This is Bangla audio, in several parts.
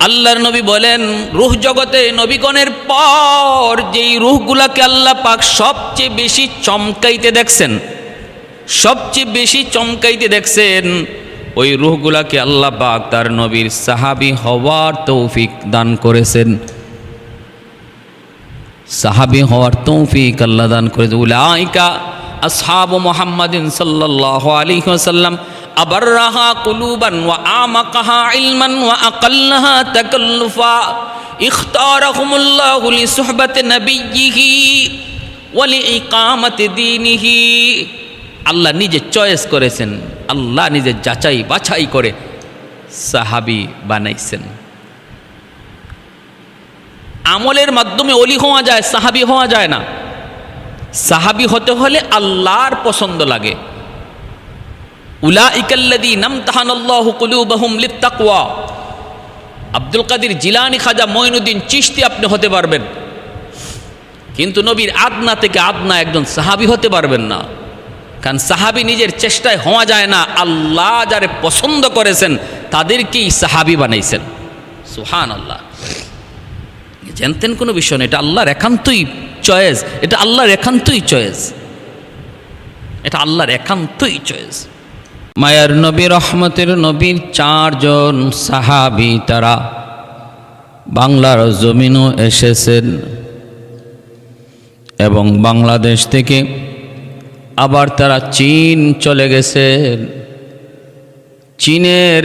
আল্লাহর নবী বলেন, রূহ জগতে নবীগণের পর যেই রূহগুলাকে আল্লাহ পাক সবচেয়ে বেশি চমকাইতে দেখছেন, সবচেয়ে বেশি চমকাইতে দেখছেন, ওই রূহগুলাকে আল্লাহ পাক তার নবীর সাহাবী হওয়ার তৌফিক দান করেছেন। সাহাবী হওয়ার তৌফিক আল্লাহ দান করেছেন। উলাইকা আসহাবু মুহাম্মাদিন সাল্লাল্লাহু আলাইহি ওয়াসাল্লাম আবাররাহা কুলুবান ওয়া আমাকাহা ইলমান ওয়া আকাল্লাহা তাকাল্লুফা ইখতারাহুমুল্লাহু লিসুহবাতি নাবিয়্যিহি ওয়া লিইকামাতি দীনিহি। আল্লাহ নিজে চয়েস করেছেন, আল্লাহ নিজে যাচাই বাছাই করে সাহাবী বানাইছেন। আমলের মাধ্যমে ওলি হওয়া যায়, সাহাবী হওয়া যায় না। সাহাবী হতে হলে আল্লাহর পছন্দ লাগে। উলাইকাল্লাযীনা ইমতাহানাল্লাহু কুলুবাহুম লিত্তাকওয়া। আব্দুল কাদের জিলানী, খাজা মঈনুদ্দিন চিশতি আপনি হতে পারবেন, কিন্তু নবীর আদনা থেকে আদনা একজন সাহাবী হতে পারবেন না। কারণ সাহাবী নিজের চেষ্টায় হওয়া যায় না, আল্লাহ যারে পছন্দ করেছেন তাদেরকেই সাহাবী বানাইছেন। সুবহানাল্লাহ। জানতেন কোনো বিষয় না, এটা আল্লাহর একান্তই চয়েস, এটা আল্লাহর একান্তই চয়েস, এটা আল্লাহর একান্তই চয়েস। মায়ার নবী, রহমতের নবীর 4 জন সাহাবী তারা বাংলার জমিনও এসেছেন এবং বাংলাদেশ থেকে আবার তারা চীন চলে গেছেন। চীনের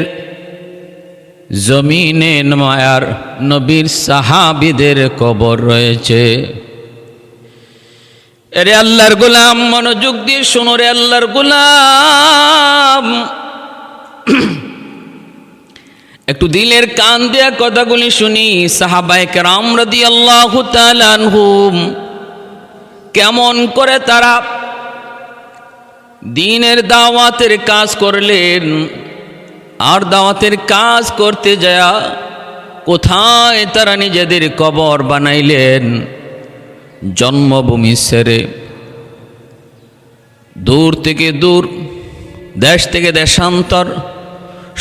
জমিনে মায়ার নবীর সাহাবীদের কবর রয়েছে। এরে আল্লাহর গোলাম, মনোযোগ দিয়ে শোনো রে আল্লাহর গোলাম, একটু দিলের কান দেয়া কথাগুলি শুনি। সাহাবায়ে কেরাম রাদিয়াল্লাহু তাআলা আনহুম কেমন করে তারা দ্বীনের দাওয়াতের কাজ করলেন, আর দাওয়াতের কাজ করতে যায় কোথায় তারা নিজেদের কবর বানাইলেন। জন্মভূমি ছেড়ে দূর থেকে দূর, দেশ থেকে দেশান্তর,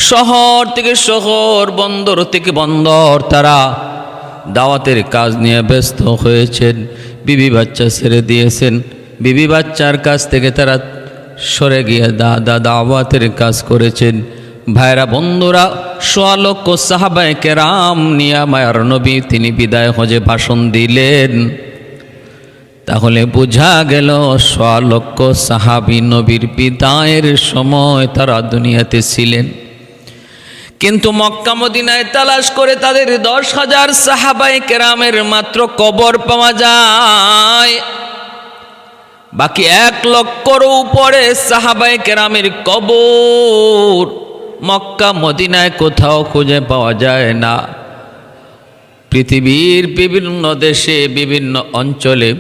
শহর থেকে শহর, বন্দর থেকে বন্দর তারা দাওয়াতের কাজ নিয়ে ব্যস্ত হয়েছেন। বিবি বাচ্চা ছেড়ে দিয়েছেন, বিবি বাচ্চার কাছ থেকে তারা সরে গিয়ে দাওয়াতের কাজ করেছেন। ভাইরা বন্ধুরা, 1.5 লক্ষ সাহাবায়ে কেরাম নিয়ে মায়ার নবী তিনি বিদায় হজে ভাষণ দিলেন। তাহলে বোঝা গেল 1.5 লক্ষ সাহাবী নবীর বিদায়ের সময় তারা দুনিয়াতে ছিলেন। কিন্তু মক্কা মদিনায় তালাশ করে তাদের 10,000 সাহাবায়ে কেরামের মাত্র কবর পাওয়া যায়। বাকি 1 লক্ষর উপরে সাহাবায়ে কেরামের কবর মক্কা মদিনায় কোথাও খুঁজে পাওয়া যায় না। পৃথিবীর বিভিন্ন দেশে বিভিন্ন অঞ্চলে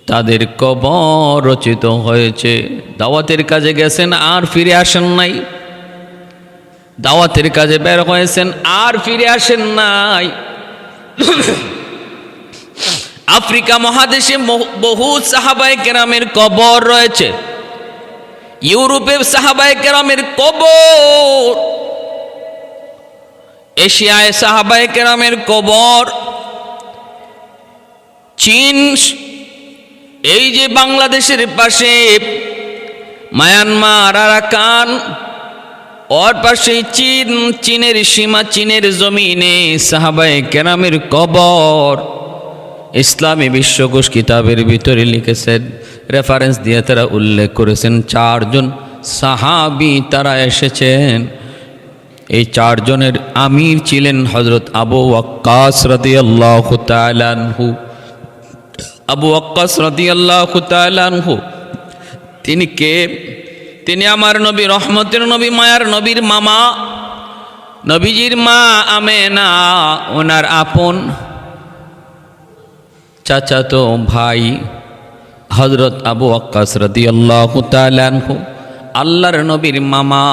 তাদের কবর রচিত হয়েছে। দাওয়াতের কাজে গেছেন আর ফিরে আসেন নাই, দাওয়াতের কাজে বের হয়েছেন আর ফিরে আসেন নাই। আফ্রিকা মহাদেশে বহু সাহাবায়ে কেরামের কবর রয়েছে, ইউরোপে সাহাবায়ে কেরামের কবর, এশিয়ায় সাহাবায়ে কেরামের কবর, চীন, এই যে বাংলাদেশের পাশে মায়ানমার, আরাকান, ওর পাশে চীন, চীনের সীমা, চীনের জমিনে সাহাবায়ে কেরামের কবর। ইসলামী বিশ্বকোষ কিতাবের ভিতরে লিখেছেন, রেফারেন্স দিয়ে তারা উল্লেখ করেছেন 4 জন সাহাবী তারা এসেছেন। এই 4 জনের আমির ছিলেন হযরত আবু ওয়াক্কাস রাদিয়াল্লাহু তাআলা আনহু। আবু ওয়াক্কাস রাদিয়াল্লাহু তাআলা আনহু তিনি কে? তিনি আমার নবী, রহমতের নবী, মায়ার নবীর মামা, নবীজির মা আমেনা ওনার আপন চাচাতো ভাই হযরত আবু ওয়াক্কাস রাদিয়াল্লাহু তাআলা আনহু আল্লাহর নবীর মামা।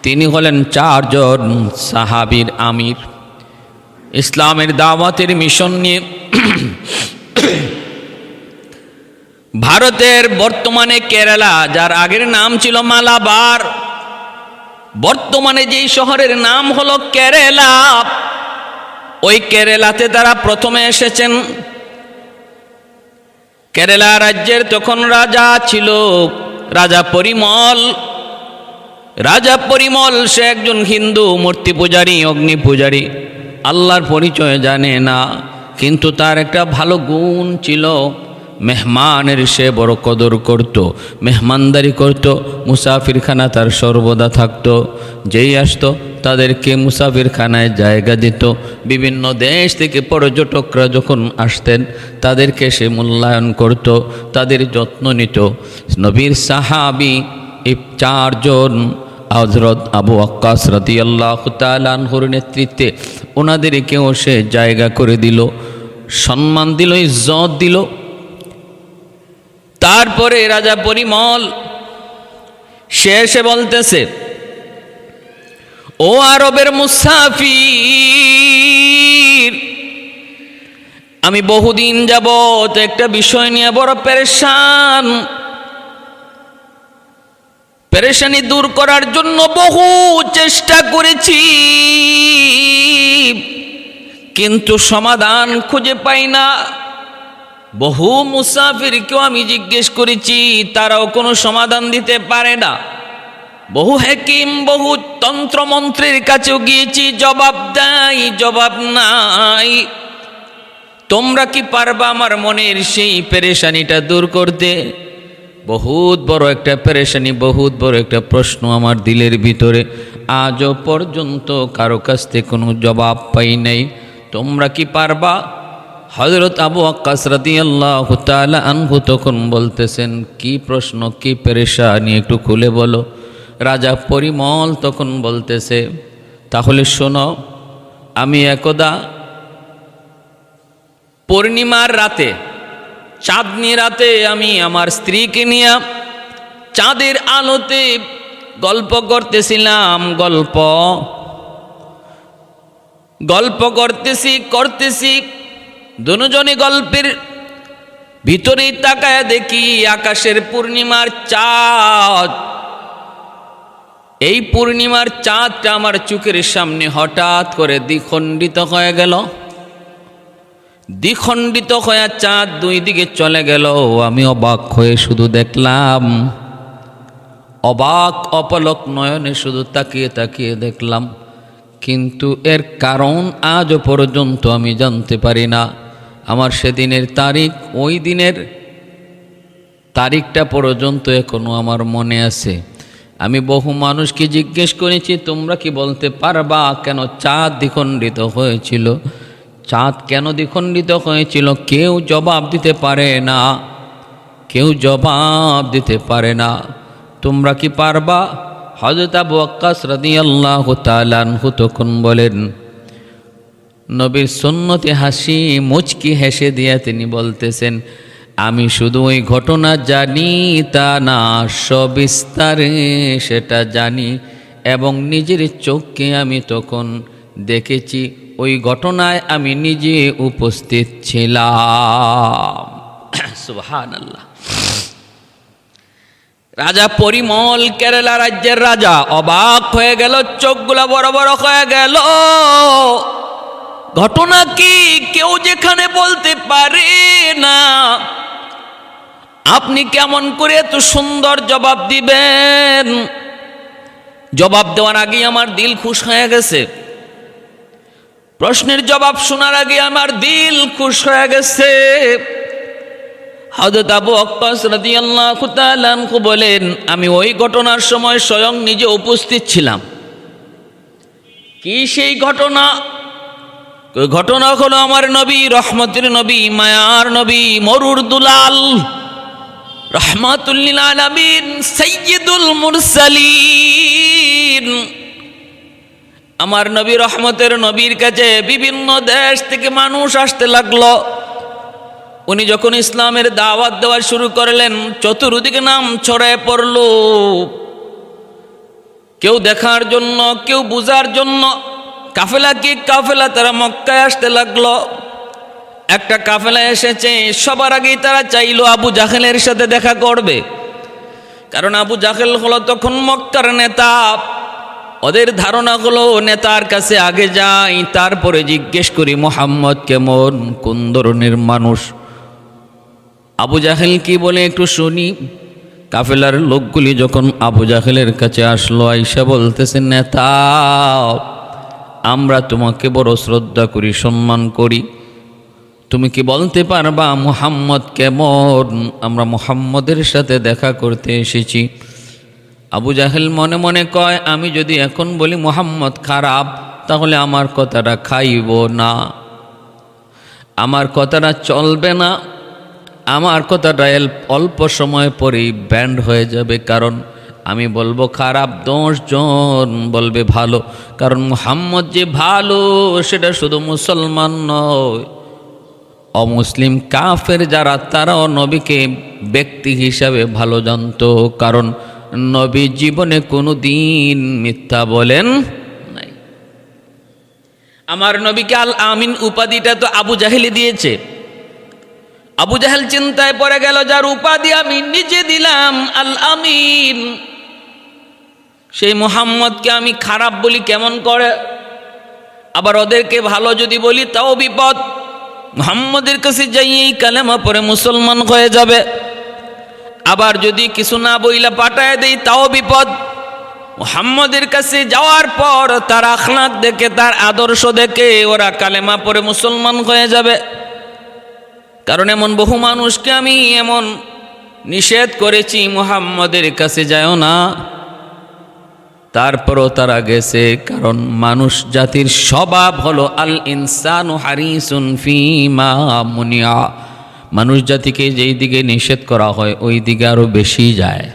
তিনি হলেন 4 জন সাহাবীর আমির। ইসলামের দাওয়াতের মিশন নিয়ে ভারতের বর্তমানে কেরালা, যার আগের নাম ছিল মালাবার, বর্তমানে যেই শহরের নাম হলো কেরালা, ওই কেরালাতে তারা প্রথমে এসেছেন। কেরালা রাজ্যের তখন রাজা ছিল রাজা পরিমল। রাজা পরিমল সে একজন হিন্দু মূর্তি পূজারী, অগ্নি পূজারী, আল্লাহর পরিচয় জানে না, কিন্তু তার একটা ভালো গুণ ছিল, মেহমানের সে বড় কদর করত, মেহমানদারি করত, মুসাফিরখানা তার সর্বদা থাকতো। যেই আসতো তাদেরকে মুসাফিরখানায় জায়গা দিত। বিভিন্ন দেশ থেকে পর্যটকরা যখন আসতেন তাদেরকে সে মূল্যায়ন করত, তাদের যত্ন নিত। নবীর সাহাবী এই চারজন হযরত আবু ওয়াক্কাস রাদিয়াল্লাহু তাআলা আনহুর নেতৃত্বে ওনাদেরকেও সে জায়গা করে দিল, সম্মান দিল, ইজ্জত দিল। তারপরে রাজা পরিমল সে এসে বলতেছে, ও আরবের মুসাফির, আমি বহুদিন যাবত একটা বিষয় নিয়ে বড় পেরেশান। পেরেশানি দূর করার জন্য বহু চেষ্টা করেছি, কিন্তু সমাধান খুঁজে পাই না। বহু মুসাফিরকেও আমি জিজ্ঞেস করেছি, তারাও কোনো সমাধান দিতে পারে না। বহু হাকিম, বহু তন্ত্রমন্ত্রের কাছেও গিয়েছি, জবাব দেয়, জবাব নাই। তোমরা কি পারবা আমার মনের সেই পেরেশানিটা দূর করতে? বহুত বড় একটা পেরেশানি, বহুত বড় একটা প্রশ্ন আমার দিলের ভিতরে, আজও পর্যন্ত কারো কাছ থেকে কোনো জবাব পাই নাই। তোমরা কি পারবা? হযরত আবু ওয়াক্কাস রাদিয়াল্লাহু তাআলা আনহু তখন বলতেছেন, কি প্রশ্ন, কি পেরেশানি, একটু খুলে বলো। রাজা পরিমল তখন বলতেছে, তাহলে শোনো, আমি একদা পূর্ণিমার রাতে, চাঁদনি রাতে আমি আমার স্ত্রীকে নিয়ে চাঁদের আলোতে গল্প করতেছিলাম। গল্প করতেছি দুজনে গল্পের ভিতরেই তাকায় দেখি আকাশের পূর্ণিমার চাঁদ। এই পূর্ণিমার চাঁদটা আমার চোখের সামনে হঠাৎ করে দ্বিখণ্ডিত হয়ে গেল। দ্বিখণ্ডিত হয়ে চাঁদ দুই দিকে চলে গেল। আমি অবাক হয়ে শুধু দেখলাম, অবাক অপলক নয়নে শুধু তাকিয়ে তাকিয়ে দেখলাম, কিন্তু এর কারণ আজও পর্যন্ত আমি জানতে পারি না। আমার সেদিনের তারিখ, ওই দিনের তারিখটা পর্যন্ত এখনো আমার মনে আছে। আমি বহু মানুষকে জিজ্ঞেস করেছি, তোমরা কি বলতে পারবা কেন চাঁদ দ্বিখণ্ডিত হয়েছিল? চাঁদ কেন দ্বিখণ্ডিত হয়েছিল? কেউ জবাব দিতে পারে না, কেউ জবাব দিতে পারে না। তোমরা কি পারবা? হযরত আবু ওয়াক্কাস রাদিয়াল্লাহু তাআলা আনহু তখন বলেন, নবীর সুন্নতে হাসি মুচকি হেসে দিয়ে তিনি বলতেছেন, আমি শুধু ওই ঘটনা জানি তা না, সবিস্তারে সেটা জানি এবং নিজের চোখকে আমি তখন দেখেছি। ওই ঘটনায় আমি নিজে উপস্থিত ছিলাম। সুবহানাল্লাহ। রাজা পরিমল, কেরালা রাজ্যের রাজা, অবাক হয়ে গেল, চোখগুলা বড় বড় হয়ে গেল। ঘটনা কি কেউ যেখানে বলতে পারে না, আপনি কেমন করে এত সুন্দর জবাব দিবেন? জবাব দেওয়ার আগে আমার দিল খুশ হয়ে গেছে। প্রশ্নের জবাব শোনার আগে আমার দিল খুশ হয়ে গেছে। হযরত আবু ওয়াক্কাস রাদিয়াল্লাহু তাআলা আনহু বলেন, আমি ওই ঘটনার সময় স্বয়ং নিজে উপস্থিত ছিলাম। কি সেই ঘটনা? ওই ঘটনা হলো আমার নবী, রহমতের নবী, মায়ার নবী, মরুর দুলাল, রাহমাতুল লিল আলামিন, সাইয়্যিদুল মুরসালিন। আমার নবী, রহমতের নবীর কাছে বিভিন্ন দেশ থেকে মানুষ আসতে লাগলো। উনি যখন ইসলামের দাওয়াত দেওয়া শুরু করলেন, চতুর্দিকে নাম ছড়ায় পড়ল। কেউ দেখার জন্য, কেউ বুঝার জন্য। কাফেলা কি কাফেলা, তারা মক্কায় আসতে লাগলো। একটা কাফেলা এসেছে, সবার আগেই তারা চাইলো আবু জাহেলের সাথে দেখা করবে, কারণ আবু জাহেল হলো তখন মক্কার নেতা। ওদের ধারণা হলো নেতার কাছে আগে যাই, তারপরে জিজ্ঞেস করি মুহাম্মদ কেমন, কোন ধরনের মানুষ। আবু জাহেল কি বলে একটু শুনি। কাফেলার লোকগুলি যখন আবু জাহেলের কাছে আসলো, আইসা বলতেছে, নেতা, আমরা তোমাকে বড় শ্রদ্ধা করি, সম্মান করি, তুমি কি বলতে পারবা মুহাম্মদ কেমন? আমরা মুহাম্মদের সাথে দেখা করতে এসেছি। আবু জাহেল মনে মনে কয়, আমি যদি এখন বলি মুহাম্মদ খারাপ, তাহলে আমার কথাটা খাইব না, আমার কথাটা চলবে না, আমার কথাটা অল্প সময় পরেই ব্যান্ড হয়ে যাবে। কারণ আমি বলবো খারাপ, 10 জন বলবে ভালো। কারণ মুহাম্মদ যে ভালো সেটা শুধু মুসলমান নয়, অমুসলিম কাফের যারা, তারাও নবীকে ব্যক্তি হিসাবে ভালো জানত। কারণ নবী জীবনে কোনো দিন মিথ্যা বলেন নাই। আমার নবীকে আল আমিন উপাধিটা তো আবু জাহেলই দিয়েছে। আবু জাহেল চিন্তায় পড়ে গেল, যার উপাধি আমি নিজে দিলাম আল আমিন, সেই মুহাম্মদকে আমি খারাপ বলি কেমন করে? আবার ওদেরকে ভালো যদি বলি তাও বিপদ। মুহাম্মদের কাছে যাইয়েই কালেমা পড়ে মুসলমান হয়ে যাবে। আবার যদি কিছু না বইলা পাঠায় দেই তাও বিপদ। মুহাম্মদের কাছে যাওয়ার পর তার আখলাক দেখে, তার আদর্শ দেখে ওরা কালেমা পড়ে মুসলমান হয়ে যাবে। কারণ এমন বহু মানুষকে আমি এমন নিষেধ করেছি, মুহাম্মদের কাছে যাও না, তারপরও তারা গেছে। কারণ মানুষ জাতির স্বভাব হলো আল ইনসানু হারিসুন ফিমা মুনিয়া, মানুষ জাতিকে যেই দিকে নিষেধ করা হয় ওই দিকে আরো বেশি যায়।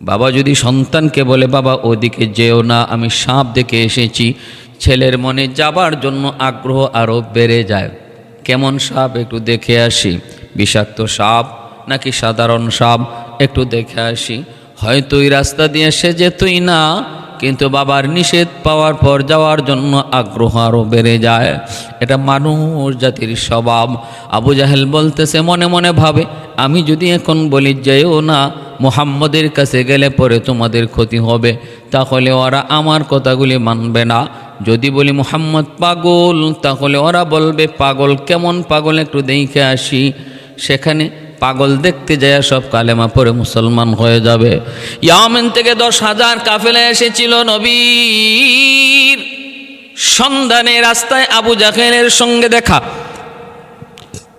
বাবা যদি সন্তানকে বলে, বাবা ওদিকে যেও না, আমি সাপ দেখে এসেছি, ছেলের মনে যাবার জন্য আগ্রহ আরো বেড়ে যায়। কেমন সাপ, একটু দেখে আসি, বিষাক্ত সাপ নাকি সাধারণ সাপ, একটু দেখে আসি। হয়তো ওই রাস্তা দিয়ে সে যেতই না, কিন্তু বাবার নিষেধ পাওয়ার পর যাওয়ার জন্য আগ্রহ আরও বেড়ে যায়। এটা মানুষ জাতির স্বভাব। আবু জাহেল বলতেছে, মনে মনে ভাবে, আমি যদি এখন বলি যেও না, মুহাম্মদের কাছে গেলে পরে তোমাদের ক্ষতি হবে, তাহলে ওরা আমার কথাগুলি মানবে না। যদি বলি মুহাম্মদ পাগল, তাহলে ওরা বলবে পাগল, কেমন পাগল একটু দেখে আসি। সেখানে পাগল দেখতে যায় সব কালেমা পড়ে মুসলমান হয়ে যাবে। ইয়ামেন থেকে 10,000 কাফেলা এসেছিল নবীর সন্ধানে। রাস্তায় আবু জাহেলের সঙ্গে দেখা।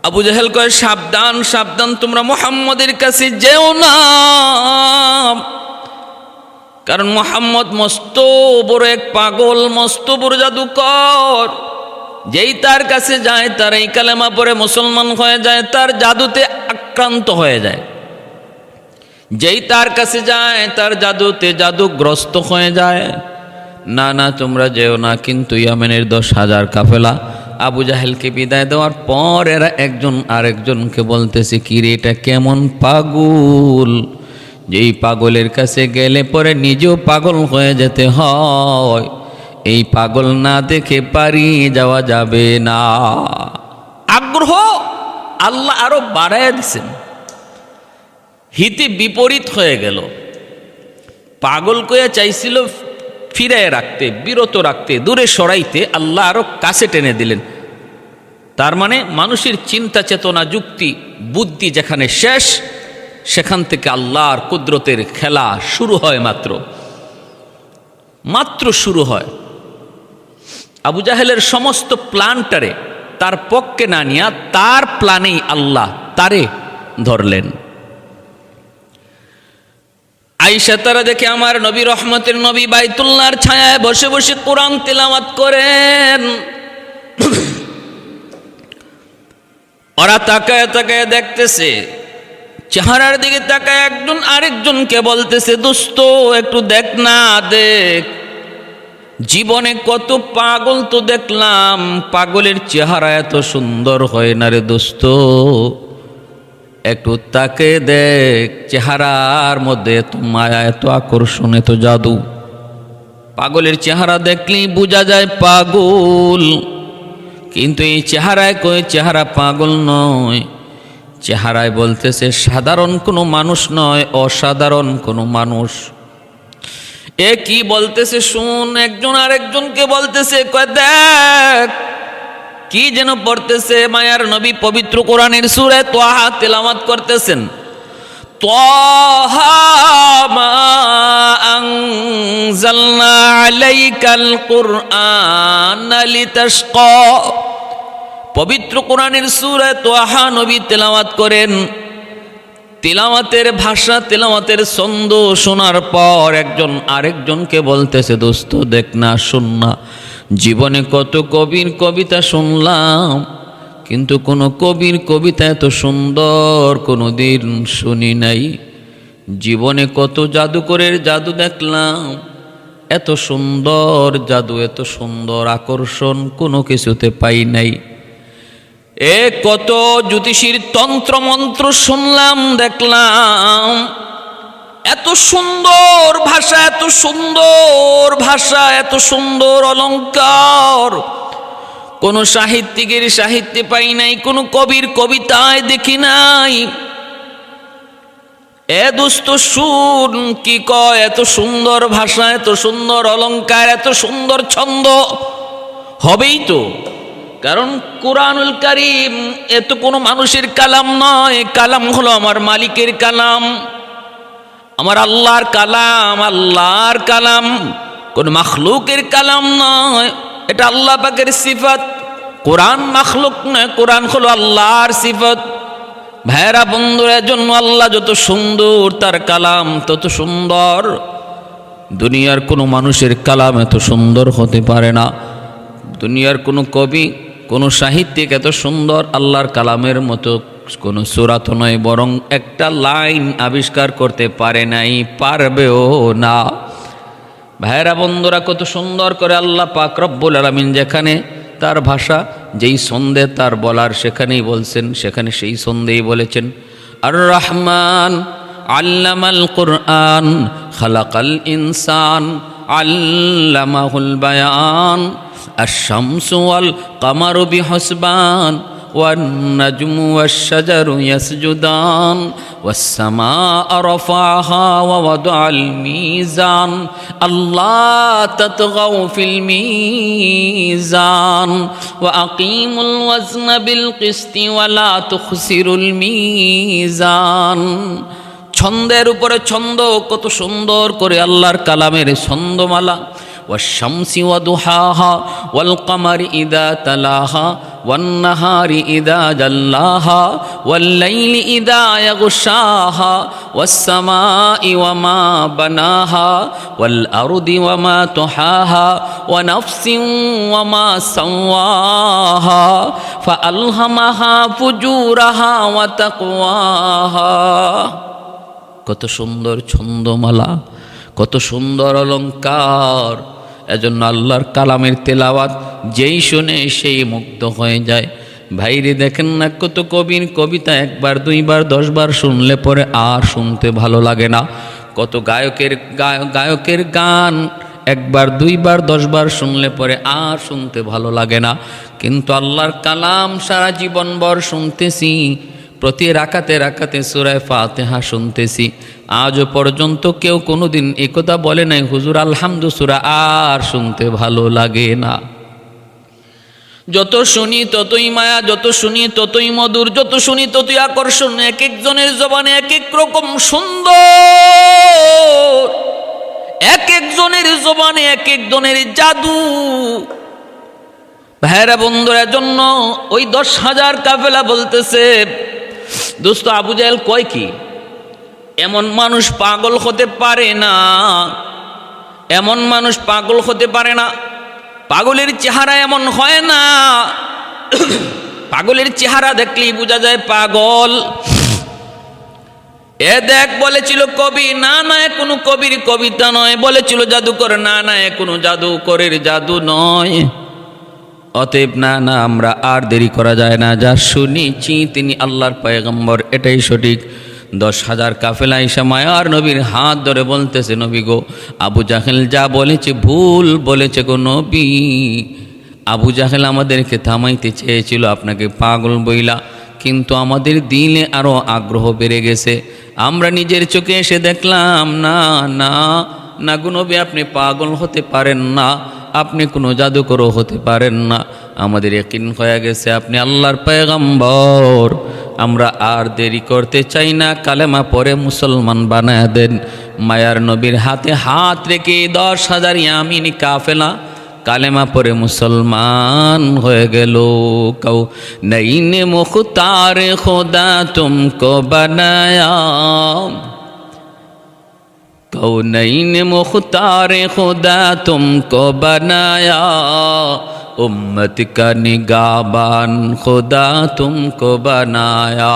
আবু জাহেল কয়, সাবধান সাবধান, তোমরা মুহাম্মদের কাছে যেও না, কারণ মুহাম্মদ মস্ত বড় এক পাগল, মস্ত বড় জাদুকর। যেই তার কাছে যায় তার এই কালেমা পড়ে মুসলমান হয়ে যায়, তার জাদুতে আক্রান্ত হয়ে যায়। যেই তার কাছে যায় তার জাদুতে জাদুগ্রস্ত হয়ে যায়। না না, তোমরা যেও না। কিন্তু ইয়ামেনের 10,000 কাফেলা আবু জাহেলকে বিদায় দেওয়ার পর এরা একজন আরেকজনকে বলতেছে, কি রে, এটা কেমন পাগল, যেই পাগলের কাছে গেলে পরে নিজেও পাগল হয়ে যেতে হয়, এই পাগল না দেখে পারিয়ে যাওয়া যাবে না। আগ্রহ আল্লাহ আরো বাড়াইয়া দিছেন, হিতে বিপরীত হয়ে গেল। পাগল কয়ে চাইছিল ফিরায় রাখতে, বিরত রাখতে, দূরে সরাইতে, আল্লাহ আরো কাছে টেনে দিলেন। তার মানে মানুষের চিন্তা চেতনা যুক্তি বুদ্ধি যেখানে শেষ, সেখান থেকে আল্লাহর কুদরতের খেলা শুরু হয়, মাত্র শুরু হয়। আবু জাহেলের সমস্ত প্ল্যানটারে তার পক্ষে না নিয়া তার প্ল্যানেই আল্লাহ তারে ধরলেন। আয়েশা তারা দেখে আমার নবী, রহমতের নবী, বাইতুল্লাহর ছায়ায় বসে বসে কোরআন তেলাওয়াত করেন। ওরা তাকায় তাকায় দেখতেছে, চেহারার দিকে তাকায় একজন আরেকজনকে বলতেছে, দোস্ত একটু দেখ না, দেখ, জীবনে কত পাগল তো দেখলাম, পাগলের চেহারা এত সুন্দর হয় না রে দোস্ত, একটু তাকে দেখ, চেহারার মধ্যে এত মায়া, এত আকর্ষণ, এত জাদু। পাগলের চেহারা দেখলেই বোঝা যায় পাগল, কিন্তু এই চেহারায় কই চেহারা পাগল নয়, চেহারায় বলতেছে সাধারণ কোনো মানুষ নয়, অসাধারণ কোনো মানুষ। এ কি বলতেছে শুন। একজন আরেকজনকে বলতেছে, কয় দেখ কি যেন পড়তেছে। মায়ার নবী পবিত্র কোরআনের সূরা তাহা তেলাওয়াত করতেছেন। তাহা মা আনজালনা আলাইকাল কুরআনা লিতাশকা। পবিত্র কোরআনের সূরা তাহা নবী তেলাওয়াত করেন। তেলাওয়াতের ভাষা, তেলাওয়াতের ছন্দ শোনার পর একজন আরেকজনকে বলতেছে, দোস্ত দেখ না, শোন না, জীবনে কত কবির কবিতা শুনলাম, কিন্তু কোনো কবির কবিতা এত সুন্দর কোনো দিন শুনি নাই। জীবনে কত জাদুকরের জাদু দেখলাম, এত সুন্দর জাদু, এত সুন্দর আকর্ষণ কোনো কিছুতে পাই নাই। এ কত জ্যোতিষীর তন্ত্র মন্ত্র শুনলাম, দেখলাম, এত সুন্দর ভাষা, এত সুন্দর ভাষা, এত সুন্দর অলংকার কোন সাহিত্যিকের সাহিত্যে পাই নাই, কোন কবির কবিতায় দেখি নাই। এ দোস্ত শুন কি কয়, এত সুন্দর ভাষা, এত সুন্দর অলংকার, এত সুন্দর ছন্দ হবেই তো, কারণ কুরআনুল কারীম এত কোনো মানুষের কালাম নয়। কালাম হলো আমার মালিকের কালাম, আমার আল্লাহর কালাম, আল্লাহর কালাম, কোন মাখলুকের কালাম নয়। এটা আল্লাহ পাকের সিফাত। কোরআন মাখলুক নয়, কোরআন হলো আল্লাহর সিফাত। ভাইরা বন্ধুরা, জন্য আল্লাহ যত সুন্দর, তার কালাম তত সুন্দর। দুনিয়ার কোনো মানুষের কালাম এত সুন্দর হতে পারে না। দুনিয়ার কোনো কবি, কোনো সাহিত্যিক এত সুন্দর আল্লাহর কালামের মতো কোনো সূরা তো নয়, বরং একটা লাইন আবিষ্কার করতে পারে নাই, পারবেও না। ভাইরা বন্ধুরা, কত সুন্দর করে আল্লাহ পাক রব্বুল আলামিন যেখানে তার ভাষা, যেই ছন্দে তার বলার সেখানেই বলছেন, সেখানে সেই ছন্দেই বলেছেন। আর রহমান আল্লামাল কুরআন খালাকাল ইনসান আল্লামাহুল বায়ান আশ-শামসু ওয়াল কামারু বিহুসবান والنجم والشجر يسجدان والسماء رفعها ووضع الميزان الله تطغوا في الميزان وأقيموا الوزن بالقسط ولا تخسروا الميزان। ছন্দের উপরে ছন্দ, কত সুন্দর করে আল্লাহর কালামের ছন্দমালা। والشمس وضحاها والقمر إذا تلاها والنهار إذا جلاها والليل إذا يغشاها والسماء وما بناها والأرض وما طحاها ونفس وما سواها فألهمها فجورها وتقواها। কত সুন্দর ছন্দমালা, কত সুন্দর অলংকার। এজন্য আল্লাহর কালামের তেলাওয়াত যেই শুনে সেই মুগ্ধ হয়ে যায়। ভাইরে দেখেন না, কত কবির কবিতা একবার, দুইবার, 10 বার শুনলে পরে আর শুনতে ভালো লাগে না। কত গায়কের গান একবার, দুইবার, 10 বার শুনলে পরে আর শুনতে ভালো লাগে না। কিন্তু আল্লাহর কালাম সারা জীবনভর শুনতেছি। প্রতি রাকাতে রাকাতে সূরা ফাতিহা শুনতেছি। আজও পর্যন্ত কেউ কোনোদিন একথা বলে নাই, হুজুর আলহামদু সূরা আর শুনতে ভালো লাগে না। যত শুনি ততই মায়া, যত শুনি ততই মধুর, যত শুনি ততই আকর্ষণ। এক একজনের জবানে এক এক রকম সুন্দর, এক একজনের জবানে এক একজনের জাদু। ভাইরা বন্ধুরা, জন্য ওই 10,000 কাফেলা বলতেছে, দোস্ত আবু জাহেল কয় কি, এমন মানুষ পাগল হতে পারে না, এমন মানুষ পাগল হতে পারে না। পাগলের চেহারা এমন হয় না। পাগলের চেহারা দেখলেই বোঝা যায় পাগল। এ দেখ, বলেছিল কবি, না না এ কোনো কবির কবিতা নয়। বলেছিল জাদুকর, না না এ কোনো জাদুকরের জাদু নয়। অতএব না না, আমরা আর দেরি করা যায় না, যা শুনেছি তিনি আল্লাহর পয়গম্বর, এটাই সঠিক। 10,000 কাফেলা এসে মায়ার নবীর হাত ধরে বলতেছে, নবী গো, আবু জাহেল যা বলেছে ভুল বলেছে গো নবী। আবু জাহেল আমাদেরকে থামাইতে চেয়েছিল আপনাকে পাগল বইলা, কিন্তু আমাদের দিলে আরো আগ্রহ বেড়ে গেছে। আমরা নিজের চোখে এসে দেখলাম, না না না গো নবী, আপনি পাগল হতে পারেন না, আপনি কোনো জাদুকরও হতে পারেন না, আমাদের ইয়াকিন হয়ে গেছে আপনি আল্লাহর পয়গম্বর। আমরা আর দেরি করতে চাই না, কালেমা পড়ে মুসলমান বানায় দেন। মায়ার নবীর হাতে হাত রেখে 10,000 ইয়ামিনী কাফেলা কালেমা পড়ে মুসলমান হয়ে গেল। কৌ নঈন মুখতার খোদা তুমকো বানায়া, कौनैन मुख्तार खुदा तुमको बनाया, उम्मत का निगाहबान खुदा तुमको बनाया,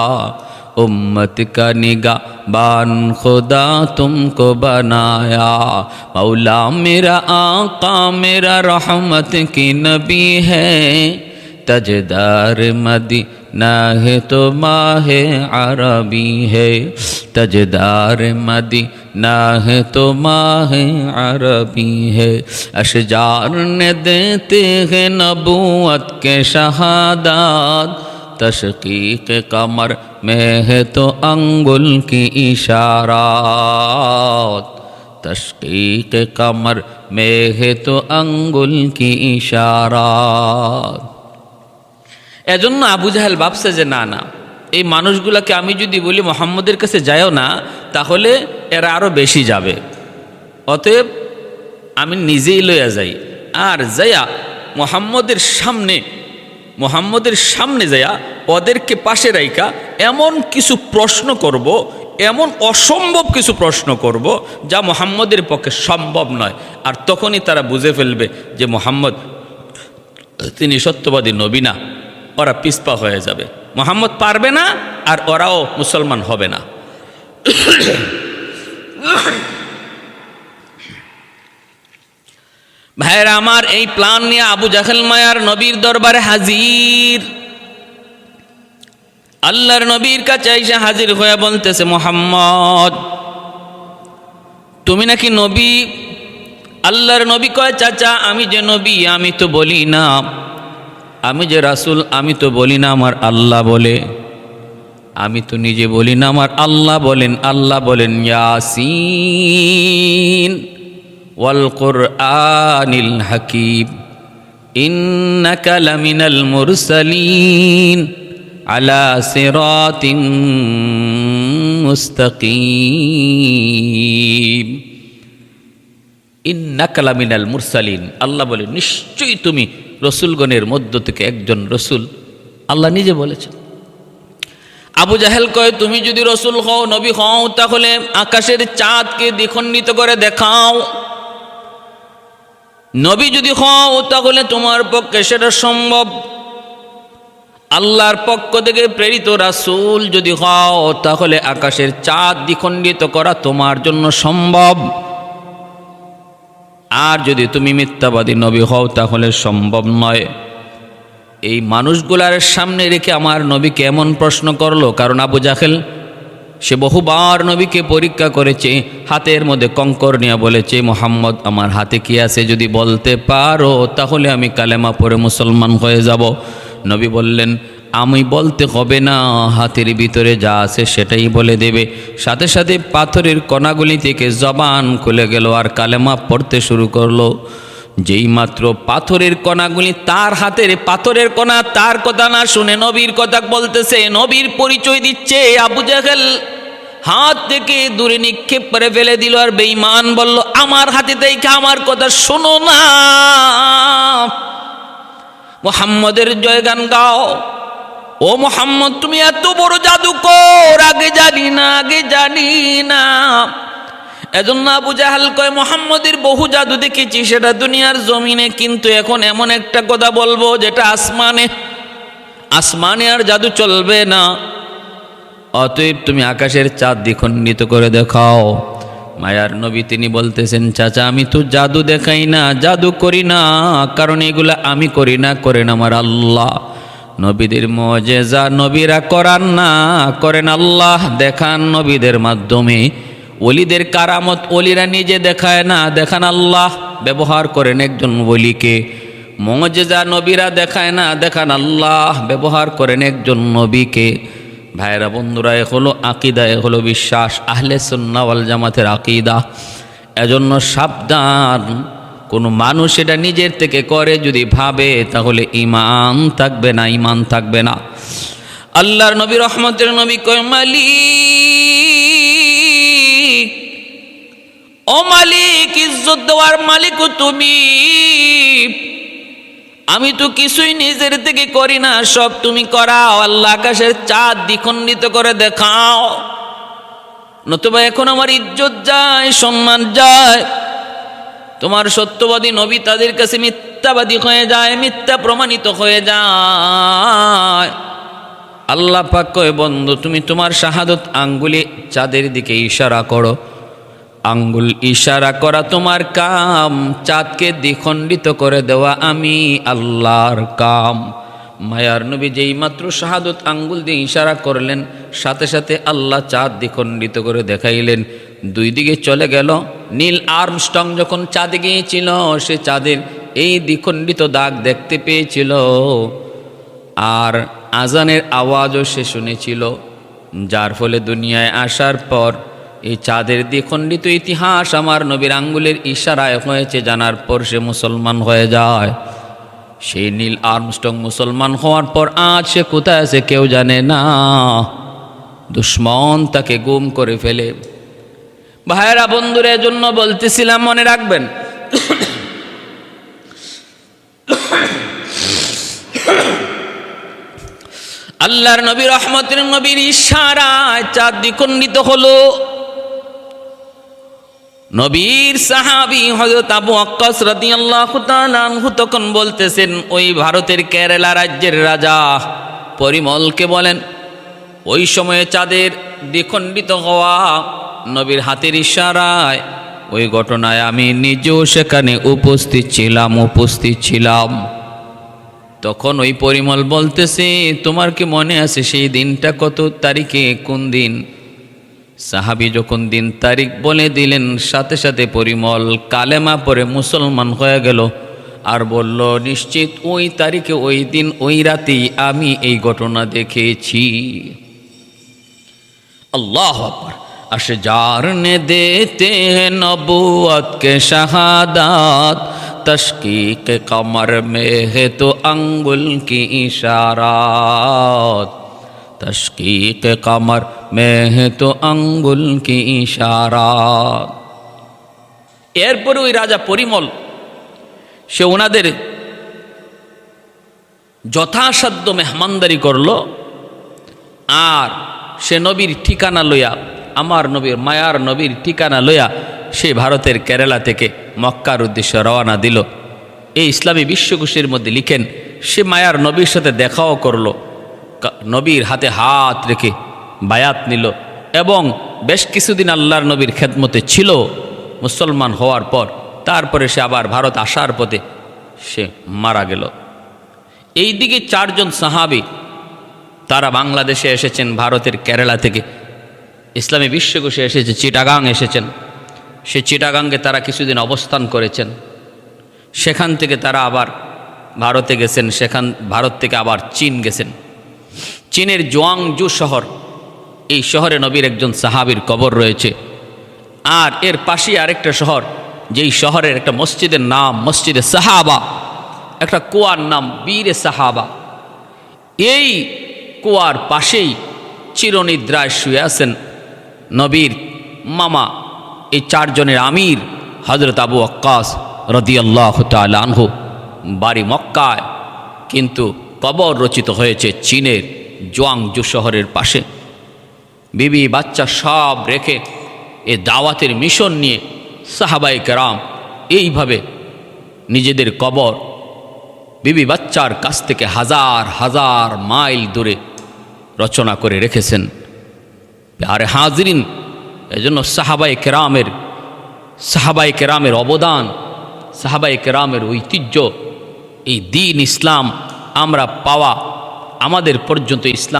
उम्मत का निगाहबान खुदा तुमको बनाया। मौला मेरा आका मेरा रहमत की नबी है, तजदार मदीना है तो माहे अरबी है, तजदार मदीना है तो माहे अरबी है। अशजार ने देते हैं नबूवत के शहादत, तशकीक कमर में है तो अंगुल की इशारात, तशकीक कमर में है तो अंगुल की इशारात। এজন্য আবু জাহেল ভাবছে যে না না, এই মানুষগুলোকে আমি যদি বলি মুহাম্মদের কাছে যায়ও না, তাহলে এরা আরও বেশি যাবে, অতএব আমি নিজেই লইয়া যাই। আর যাইয়া মুহাম্মদের সামনে যাইয়া ওদেরকে পাশে রাইকা এমন কিছু প্রশ্ন করব, এমন অসম্ভব কিছু প্রশ্ন করব যা মুহাম্মদের পক্ষে সম্ভব নয়। আর তখনই তারা বুঝে ফেলবে যে মুহাম্মদ তিনি সত্যবাদী নবী না, ওরা পিছপা হয়ে যাবে, মুহাম্মদ পারবে না আর ওরাও মুসলমান হবে না। ভাইয়েরা আমার, এই প্ল্যান নিয়ে আবু জাহেল মায়ার নবীর দরবারে হাজির। আল্লাহর নবীর কাছে এসে হাজির হয়ে বলতেছে, মুহাম্মদ তুমি নাকি নবী? আল্লাহর নবী কয়, চাচা আমি যে নবী আমি তো বলি না, আমি যে রাসূল আমি তো বলি না, আমার আল্লাহ বলে। আমি তো নিজে বলি না, আমার আল্লাহ বলেন। আল্লাহ বলেন, ইয়াসিন ওয়াল কুরআনিল হাকিম ইন্নাকা লামিনাল মুরসালিন আলা সিরাতিন মুস্তাকিম। ইন্নাকা লামিনাল মুরসালিন, আল্লাহ বলেন নিশ্চয়ই তুমি রসুলগণের মধ্য থেকে একজন রসুল, আল্লাহ নিজে বলেছেন। আবু জাহেল কয়, তুমি যদি রসুল হও, নবী হও, তাহলে আকাশের চাঁদকে দ্বিখণ্ডিত করে দেখাও। নবী যদি হও তাহলে তোমার পক্ষে সেটা সম্ভব। আল্লাহর পক্ষ থেকে প্রেরিত রাসূল যদি হও তাহলে আকাশের চাঁদ দ্বিখণ্ডিত করা তোমার জন্য সম্ভব। আর যদি তুমি মিথ্যাবাদী নবী হও তাহলে সম্ভব নয়। এই মানুষগুলার সামনে রেখে আমার নবীকে এমন প্রশ্ন করলো, কারণ আবু জাহেল সে বহুবার নবীকে পরীক্ষা করেছে, হাতের মধ্যে কঙ্কর নিয়ে বলেছে, মুহাম্মদ আমার হাতে কি আছে যদি বলতে পারো তাহলে আমি কালেমা পড়ে মুসলমান হয়ে যাব। নবী বললেন, আমি বলতে হবে না, হাতের ভিতরে যা আছে সেটাই বলে দেবে। সাথে সাথে পাথরের কণাগুলি থেকে জবান খুলে গেল আর কালেমা পড়তে শুরু করলো। যেই মাত্র পাথরের কণাগুলি তার হাতের, পাথরের কণা তার কথা না শুনে নবীর কথা বলতেছে, নবীর পরিচয় দিচ্ছে, আবু জাহেল হাত থেকে দূরে নিক্ষেপ করে ফেলে দিল। আর বেঈমান বলল, আমার হাতে থেকে আমার কথা শোনো না, মুহাম্মদের জয়গান গাও। ও মুহাম্মদ তুমি এত বড় জাদুকর, আগে জানি না। এজন্য আবু জাহেল কয়, মুহাম্মদের বহু জাদু দেখেছি সেটা দুনিয়ার জমিনে, কিন্তু এখন এমন একটা কথা বলবো যেটা আসমানে আর জাদু চলবে না। অতএব তুমি আকাশের চাঁদ দ্বিখণ্ডিত করে দেখাও। মায়ার নবী তিনি বলতেছেন, চাচা আমি তো জাদু দেখাই না, জাদু করি না, কারণ এগুলা আমি করি না, করেন আমার আল্লাহ। নবীদের মুজিজা নবীরা করান না, করেন আল্লাহ, দেখান নবীদের মাধ্যমে। ওলিদের কারামত ওলিরা নিজে দেখায় না, দেখান আল্লাহ, ব্যবহার করেন একজন ওলিকে। মুজিজা নবীরা দেখায় না, দেখান আল্লাহ, ব্যবহার করেন একজন নবীকে। ভাইরা বন্ধুরা, এ হলো আকীদা, এ হলো বিশ্বাস, আহলে সুন্নাহ ওয়াল জামাতের আকীদা। এজন্য সাবধান, কোনো মানুষ এটা নিজের থেকে করে যদি ভাবে তাহলে ঈমান থাকবে না, ঈমান থাকবে না। আল্লাহর নবী রহমতের নবী কয়, মালিক, ও মালিক, ইজ্জত দেওয়ার মালিকও তুমি, আমি তো কিছুই নিজের থেকে করি না, সব তুমি করাও। আল্লাহ আকাশের চাঁদ দ্বিখণ্ডিত করে দেখাও, নতুবা এখন আমার ইজ্জত যায়, সম্মান যায়। তোমার সত্যবাদী নবী তাদের কাছে মিথ্যাবাদী হয়ে যায়, মিথ্যা প্রমাণিত হয়ে যায়। আল্লাহ পাক কয়, বন্ধু তুমি তোমার শাহাদত আঙ্গুলে চাঁদের দিকে ইশারা করো। আঙ্গুল ইশারা করা তোমার কাম, চাঁদকে দ্বিখণ্ডিত করে দেওয়া আমি আল্লাহর কাম। মায়ার নবী যেই মাত্র শাহাদত আঙ্গুল দিয়ে ইশারা করলেন, সাথে সাথে আল্লাহ চাঁদ দ্বিখণ্ডিত করে দেখাইলেন, দুই দিকে চলে গেল। নীল আর্মস্ট্রং যখন চাঁদে গিয়েছিল, সে চাঁদের এই দ্বিখণ্ডিত দাগ দেখতে পেয়েছিল, আর আজানের আওয়াজও সে শুনেছিল, যার ফলে দুনিয়ায় আসার পর এই চাঁদের দ্বিখণ্ডিত ইতিহাস আমার নবীর আঙ্গুলের ইশারায় হয়েছে জানার পর সে মুসলমান হয়ে যায়। সেই নীল আর্মস্ট্রং মুসলমান হওয়ার পর আজ সে কোথায় আছে কেউ জানে না, দুশ্মন তাকে গুম করে ফেলে। ভাইয়েরা, বন্ধুরা, এজন্য বলতেছিলাম, মনে রাখবেন, আল্লাহর নবী রহমতের নবীর ইশারায় চাঁদ দ্বিখণ্ডিত হলো। নবীর সাহাবী হযরত আবু ওয়াক্কাস রাদিয়াল্লাহু তাআলা আনহু তখন বলতেছেন, ওই ভারতের কেরালা রাজ্যের রাজা পরিমলকে বলেন, ওই সময়ে চাঁদের দ্বিখণ্ডিত হওয়া নবীর হাতের ইশারায়, ওই ঘটনায় আমি নিজেও সেখানে উপস্থিত ছিলাম। তখন ওই পরিমল বলতেছে, তোমার কি মনে আছে সেই দিনটা কত তারিখে, কোন দিন? সাহাবী যখন দিন তারিখ বলে দিলেন, সাথে সাথে পরিমল কালেমা পড়ে মুসলমান হয়ে গেল, আর বলল, নিশ্চিত ওই তারিখে, ওই দিন, ওই রাতেই আমি এই ঘটনা দেখেছি। আল্লাহু আকবার। अशजार ने देते हैं नबूवत के शहादत, तशकीक कमर में है तो अंगुल की इशारात, तशकीक कमर में है तो अंगुल की इशारात। एरपर ওই রাজা পরিমল সে ওনাদের যথাসাধ্য মেহমানদারি করল, আর সে নবীর ঠিকানা লইয়া, আমার নবীর মায়ার নবীর ঠিকানা লইয়া সে ভারতের কেরালা থেকে মক্কার উদ্দেশ্যে রওনা দিল। এই ইসলামী বিশ্বকোষের মধ্যে লিখেন, সে মায়ার নবীর সাথে দেখাও করলো, নবীর হাতে হাত রেখে বায়াত নিল, এবং বেশ কিছুদিন আল্লাহর নবীর খেদমতে ছিল মুসলমান হওয়ার পর। তারপরে সে আবার ভারত আসার পথে সে মারা গেল। এই দিকে চারজন সাহাবী তারা বাংলাদেশে এসেছেন ভারতের কেরালা থেকে, ইসলামী বিশ্বকোষে এসেছে, চিটাগাং এসেছেন। সে চিটাগাঙ্গে তারা কিছুদিন অবস্থান করেছেন। সেখান থেকে তারা আবার ভারতে গেছেন, ভারত থেকে আবার চীন গেছেন। চীনের জুয়াংজু শহর, এই শহরে নবীর একজন সাহাবীর কবর রয়েছে। আর এর পাশেই আরেকটা শহর, যেই শহরের একটা মসজিদের নাম মসজিদে সাহাবা, একটা কুয়ার নাম বীরে সাহাবা। এই কুয়ার পাশেই চিরনিদ্রায় শুয়ে আছেন নবীর মামা, এই চারজনের আমির হযরত আবু ওয়াক্কাস রাদিয়াল্লাহু তাআলা আনহু। বাড়ি মক্কায়, কিন্তু কবর রচিত হয়েছে চীনের জুয়াংজু শহরের পাশে। বিবি বাচ্চা সব রেখে এ দাওয়াতের মিশন নিয়ে সাহাবায়ে কেরাম এইভাবে নিজেদের কবর বিবি বাচ্চার কাছ থেকে হাজার হাজার মাইল দূরে রচনা করে রেখেছেন। আর হাজরিন, এজন্য সাহাবায়ে কেরামের অবদান, সাহাবায়ে কেরামের ঐতিহ্য, এই দ্বীন ইসলাম আমরা পাওয়া, আমাদের পর্যন্ত ইসলাম